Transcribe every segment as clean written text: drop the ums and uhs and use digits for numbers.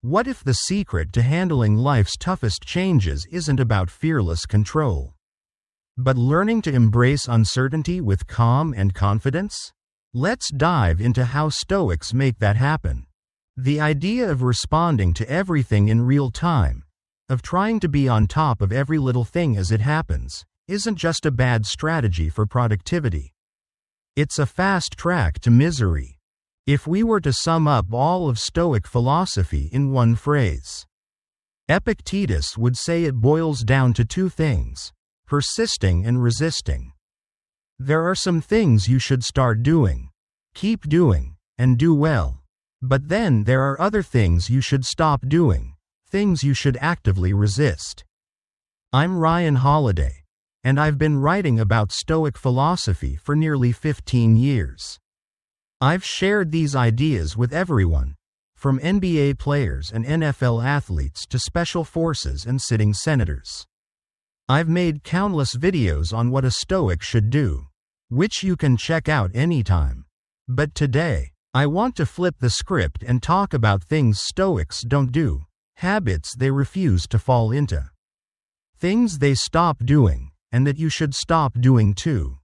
What if the secret to handling life's toughest changes isn't about fearless control, but learning to embrace uncertainty with calm and confidence? Let's dive into how Stoics make that happen. The idea of responding to everything in real time, of trying to be on top of every little thing as it happens, isn't just a bad strategy for productivity. It's a fast track to misery. If we were to sum up all of Stoic philosophy in one phrase, Epictetus would say it boils down to two things: persisting and resisting. There are some things you should start doing, keep doing, and do well. But then there are other things you should stop doing, things you should actively resist. I'm Ryan Holiday, and I've been writing about Stoic philosophy for nearly 15 years. I've shared these ideas with everyone, from NBA players and NFL athletes to special forces and sitting senators. I've made countless videos on what a Stoic should do, which you can check out anytime. But today, I want to flip the script and talk about things Stoics don't do, habits they refuse to fall into, things they stop doing, and that you should stop doing too.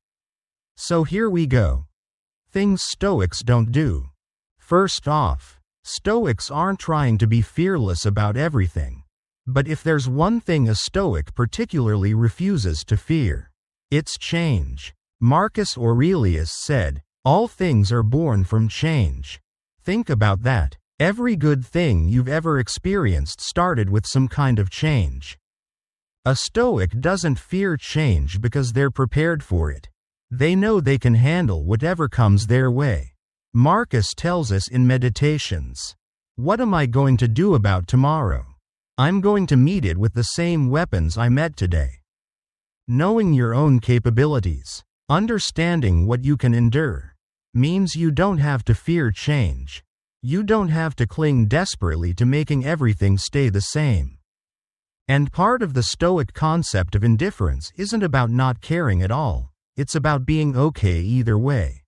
So here we go. Things Stoics don't do. First off, Stoics aren't trying to be fearless about everything. But if there's one thing a Stoic particularly refuses to fear, it's change. Marcus Aurelius said, "All things are born from change." Think about that. Every good thing you've ever experienced started with some kind of change. A Stoic doesn't fear change because they're prepared for it. They know they can handle whatever comes their way. Marcus tells us in Meditations, "What am I going to do about tomorrow? I'm going to meet it with the same weapons I met today." Knowing your own capabilities, understanding what you can endure, means you don't have to fear change. You don't have to cling desperately to making everything stay the same. And part of the Stoic concept of indifference isn't about not caring at all. It's about being okay either way.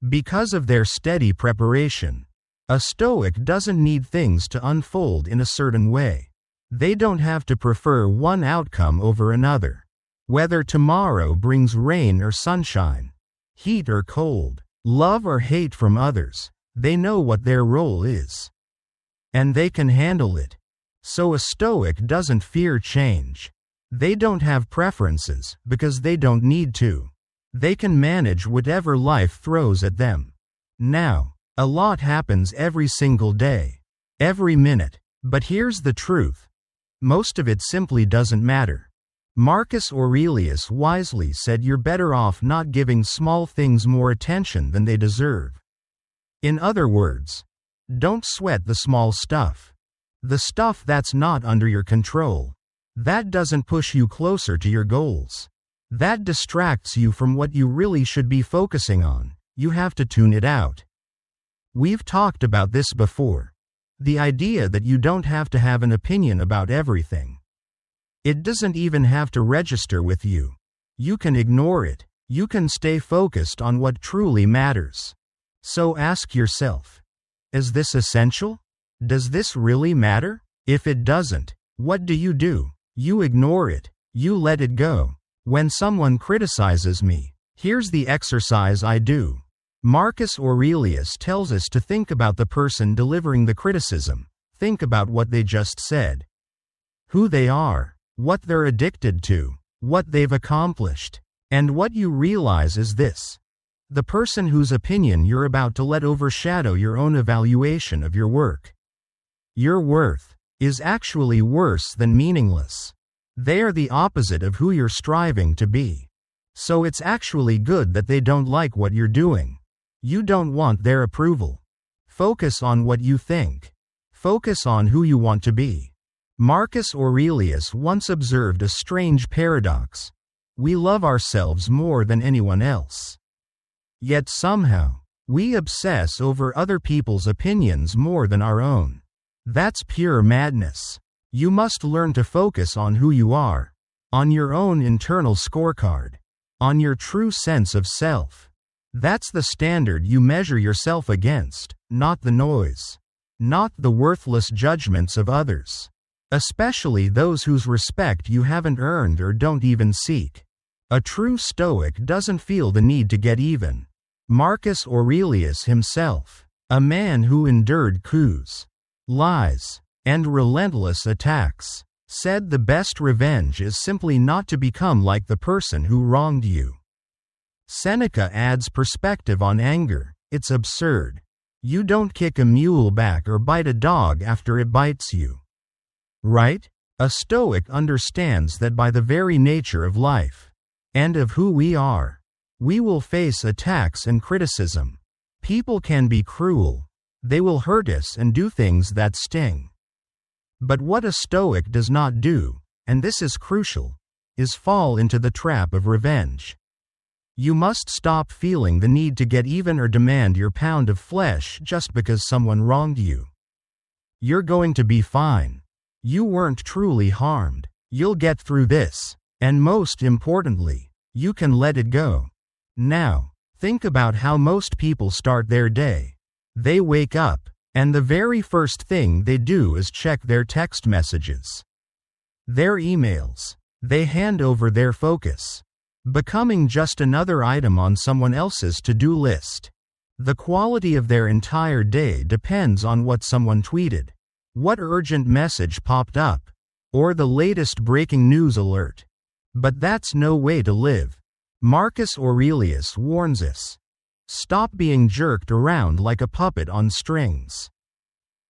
Because of their steady preparation, a Stoic doesn't need things to unfold in a certain way. They don't have to prefer one outcome over another. Whether tomorrow brings rain or sunshine, heat or cold, love or hate from others, they know what their role is. And they can handle it. So a Stoic doesn't fear change. They don't have preferences because they don't need to. They can manage whatever life throws at them. Now, a lot happens every single day, every minute. But here's the truth. Most of it simply doesn't matter. Marcus Aurelius wisely said you're better off not giving small things more attention than they deserve. In other words, don't sweat the small stuff. The stuff that's not under your control. That doesn't push you closer to your goals. That distracts you from what you really should be focusing on. You have to tune it out. We've talked about this before. The idea that you don't have to have an opinion about everything. It doesn't even have to register with you. You can ignore it. You can stay focused on what truly matters. So ask yourself, is this essential? Does this really matter? If it doesn't, what do? You ignore it. You let it go. When someone criticizes me, here's the exercise I do. Marcus Aurelius tells us to think about the person delivering the criticism. Think about what they just said. Who they are, what they're addicted to, what they've accomplished. And what you realize is this. The person whose opinion you're about to let overshadow your own evaluation of your work. Your worth is actually worse than meaningless. They are the opposite of who you're striving to be. So it's actually good that they don't like what you're doing. You don't want their approval. Focus on what you think. Focus on who you want to be. Marcus Aurelius once observed a strange paradox. We love ourselves more than anyone else. Yet somehow, we obsess over other people's opinions more than our own. That's pure madness. You must learn to focus on who you are, on your own internal scorecard, on your true sense of self. That's the standard you measure yourself against, not the noise. not the worthless judgments of others, especially those whose respect you haven't earned or don't even seek. A true Stoic doesn't feel the need to get even. Marcus Aurelius himself, a man who endured coups, lies, and relentless attacks, said the best revenge is simply not to become like the person who wronged you. Seneca adds perspective on anger. It's absurd. You don't kick a mule back or bite a dog after it bites you. Right? A Stoic understands that by the very nature of life, and of who we are, we will face attacks and criticism. People can be cruel. They will hurt us and do things that sting. But what a Stoic does not do, and this is crucial, is fall into the trap of revenge. You must stop feeling the need to get even or demand your pound of flesh just because someone wronged you. You're going to be fine. You weren't truly harmed. You'll get through this. And most importantly, you can let it go. Now, think about how most people start their day. They wake up, and the very first thing they do is check their text messages, their emails. They hand over their focus, becoming just another item on someone else's to-do list. The quality of their entire day depends on what someone tweeted, what urgent message popped up, or the latest breaking news alert. But that's no way to live. Marcus Aurelius warns us. Stop being jerked around like a puppet on strings.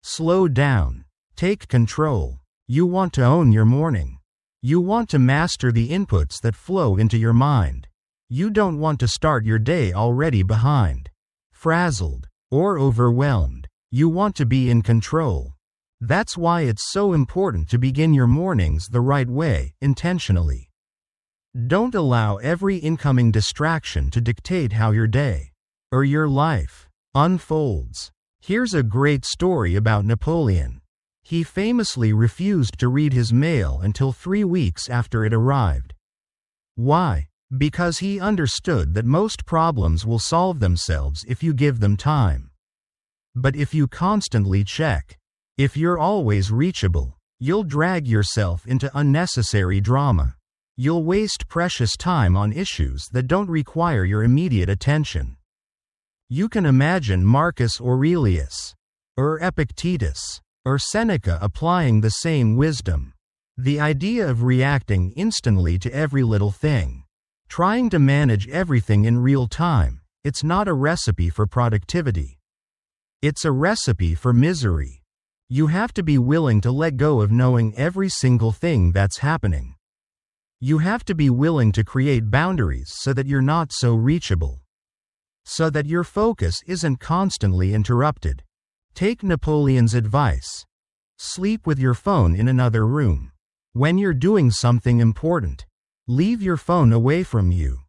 Slow down. Take control. You want to own your morning. You want to master the inputs that flow into your mind. You don't want to start your day already behind, frazzled, or overwhelmed. You want to be in control. That's why it's so important to begin your mornings the right way, intentionally. Don't allow every incoming distraction to dictate how your day, or your life, unfolds. Here's a great story about Napoleon. He famously refused to read his mail until 3 weeks after it arrived. Why? Because he understood that most problems will solve themselves if you give them time. But if you constantly check, if you're always reachable, you'll drag yourself into unnecessary drama. You'll waste precious time on issues that don't require your immediate attention. You can imagine Marcus Aurelius, or Epictetus, or Seneca applying the same wisdom. The idea of reacting instantly to every little thing, trying to manage everything in real time, it's not a recipe for productivity. It's a recipe for misery. You have to be willing to let go of knowing every single thing that's happening. You have to be willing to create boundaries so that you're not so reachable, so that your focus isn't constantly interrupted. Take Napoleon's advice. Sleep with your phone in another room. When you're doing something important, leave your phone away from you.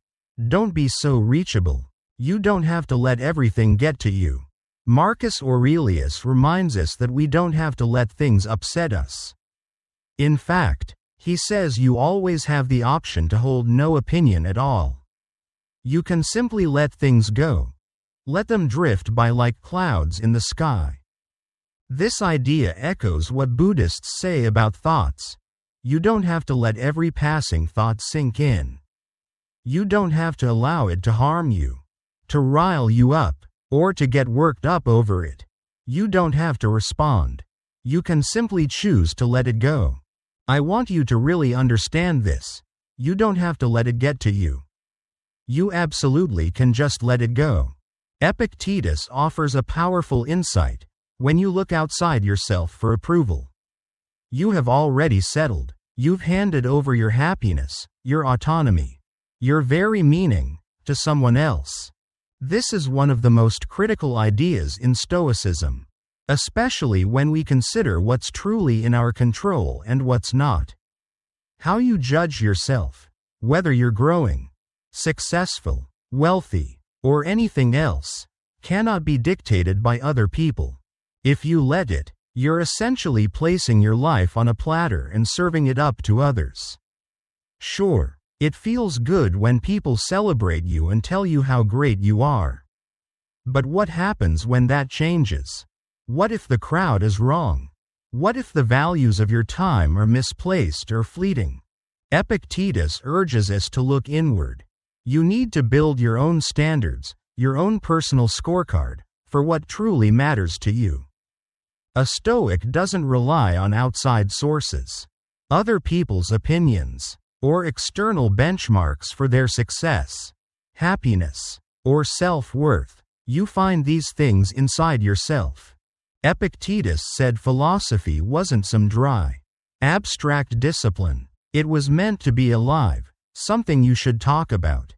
Don't be so reachable. You don't have to let everything get to you. Marcus Aurelius reminds us that we don't have to let things upset us. In fact, he says you always have the option to hold no opinion at all. You can simply let things go. Let them drift by like clouds in the sky. This idea echoes what Buddhists say about thoughts. You don't have to let every passing thought sink in. You don't have to allow it to harm you, to rile you up, or to get worked up over it. You don't have to respond. You can simply choose to let it go. I want you to really understand this. You don't have to let it get to you. You absolutely can just let it go. Epictetus offers a powerful insight. When you look outside yourself for approval, you have already settled. You've handed over your happiness, your autonomy, your very meaning, to someone else. This is one of the most critical ideas in Stoicism, especially when we consider what's truly in our control and what's not. How you judge yourself, whether you're growing, successful, wealthy, or anything else, cannot be dictated by other people. If you let it, you're essentially placing your life on a platter and serving it up to others. Sure, it feels good when people celebrate you and tell you how great you are. But what happens when that changes? What if the crowd is wrong? What if the values of your time are misplaced or fleeting? Epictetus urges us to look inward. You need to build your own standards, your own personal scorecard, for what truly matters to you. A Stoic doesn't rely on outside sources, other people's opinions, or external benchmarks for their success, happiness, or self-worth. You find these things inside yourself. Epictetus said philosophy wasn't some dry, abstract discipline. It was meant to be alive, something you should talk about,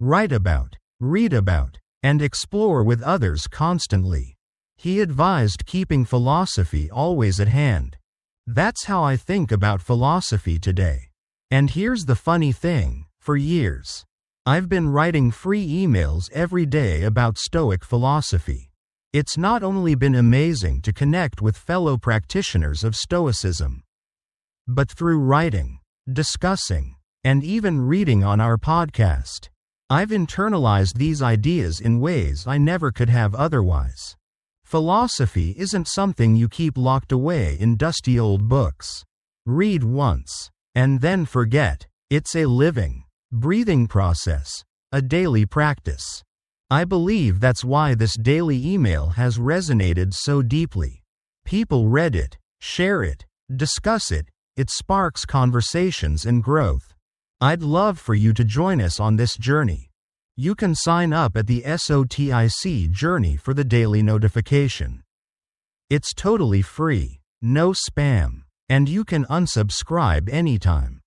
write about, read about, and explore with others constantly. He advised keeping philosophy always at hand. That's how I think about philosophy today. And here's the funny thing, for years, I've been writing free emails every day about Stoic philosophy. It's not only been amazing to connect with fellow practitioners of Stoicism, but through writing, discussing, and even reading on our podcast, I've internalized these ideas in ways I never could have otherwise. Philosophy isn't something you keep locked away in dusty old books. Read once, and then forget. It's a living, breathing process, a daily practice. I believe that's why this daily email has resonated so deeply. People read it, share it, discuss it. It sparks conversations and growth. I'd love for you to join us on this journey. You can sign up at the SOTIC Journey for the daily notification. It's totally free, no spam, and you can unsubscribe anytime.